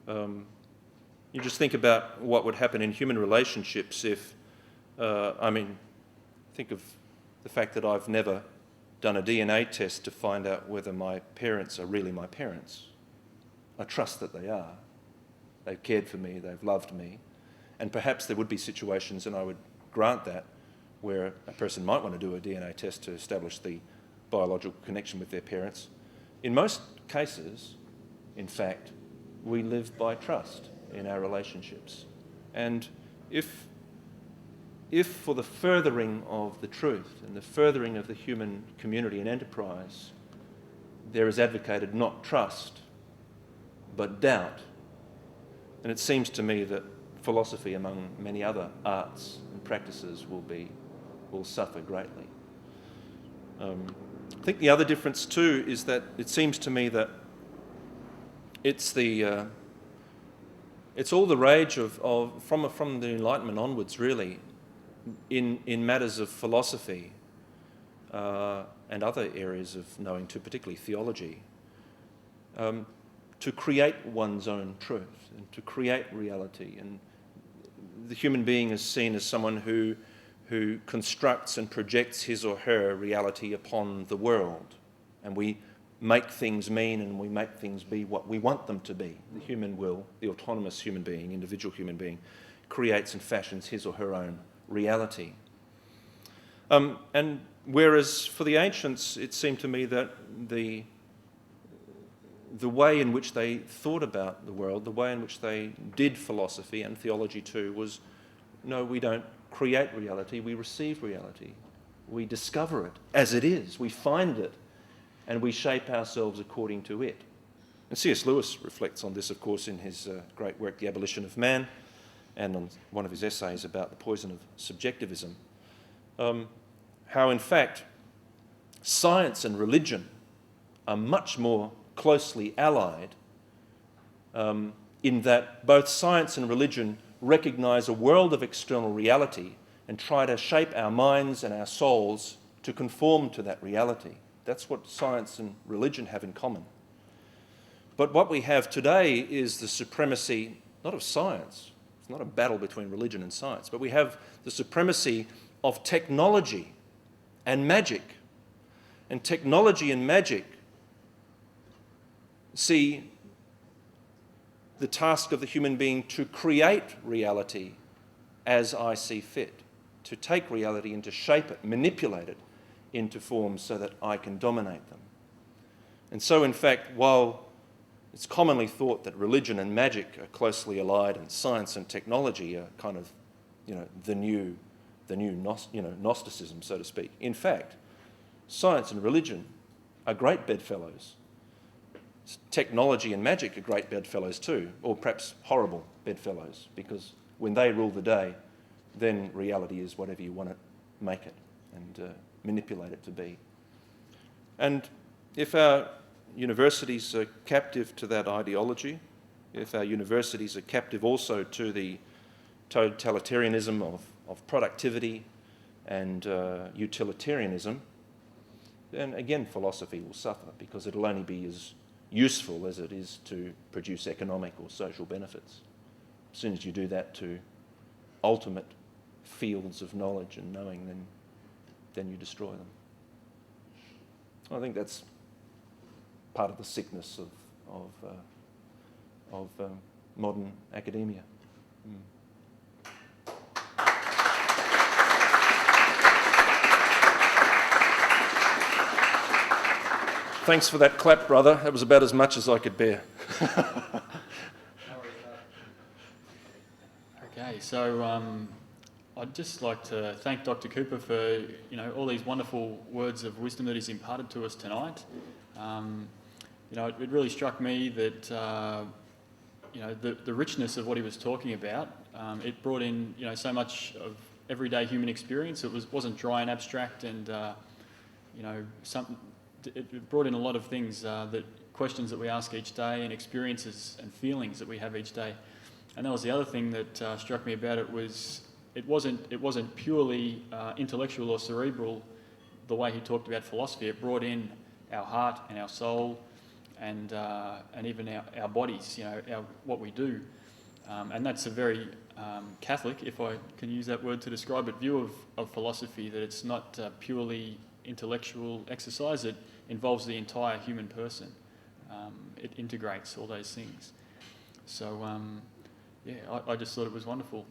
You just think about what would happen in human relationships if, think of the fact that I've never done a DNA test to find out whether my parents are really my parents. I trust that they are. They've cared for me, they've loved me. And perhaps there would be situations, and I would grant that, where a person might want to do a DNA test to establish the biological connection with their parents. In most cases, in fact, we live by trust in our relationships. And if for the furthering of the truth and the furthering of the human community and enterprise, there is advocated not trust, but doubt, then it seems to me that philosophy, among many other arts and practices, will suffer greatly. I think the other difference too is that it seems to me that it's all the rage from the Enlightenment onwards, really, in matters of philosophy and other areas of knowing too, particularly theology, to create one's own truth and to create reality. And the human being is seen as someone who constructs and projects his or her reality upon the world. And we make things mean and we make things be what we want them to be. The human will, the autonomous human being, individual human being, creates and fashions his or her own reality. And whereas for the ancients, it seemed to me that the way in which they thought about the world, the way in which they did philosophy and theology too, was, no, we don't create reality, we receive reality. We discover it as it is, we find it, and we shape ourselves according to it. And C.S. Lewis reflects on this, of course, in his great work, The Abolition of Man, and on one of his essays about the poison of subjectivism. How, in fact, science and religion are much more closely allied in that both science and religion recognise a world of external reality and try to shape our minds and our souls to conform to that reality. That's what science and religion have in common. But what we have today is the supremacy, not of science, it's not a battle between religion and science, but we have the supremacy of technology and magic. And technology and magic see the task of the human being to create reality as I see fit, to take reality and to shape it, manipulate it into forms so that I can dominate them. And so, in fact, while it's commonly thought that religion and magic are closely allied and science and technology are kind of, the new Gnosticism, so to speak. In fact, science and religion are great bedfellows. Technology and magic are great bedfellows too, or perhaps horrible bedfellows, because when they rule the day, then reality is whatever you want to make it and manipulate it to be. And if our universities are captive to that ideology, if our universities are captive also to the totalitarianism of productivity and utilitarianism, then again philosophy will suffer, because it'll only be as useful as it is to produce economic or social benefits. As soon as you do that to ultimate fields of knowledge and knowing, then you destroy them. I think that's part of the sickness of modern academia. Thanks for that clap, brother. That was about as much as I could bear. Okay, so I'd just like to thank Dr. Cooper for all these wonderful words of wisdom that he's imparted to us tonight. It really struck me that the richness of what he was talking about. It brought in so much of everyday human experience. It wasn't dry and abstract, and it brought in a lot of things, questions that we ask each day, and experiences and feelings that we have each day. And that was the other thing that struck me about it. Was it wasn't purely intellectual or cerebral the way he talked about philosophy. It brought in our heart and our soul and even our bodies, what we do. And that's a very Catholic, if I can use that word to describe it, view of philosophy, that it's not purely intellectual exercise. It involves the entire human person. It integrates all those things. So, I just thought it was wonderful.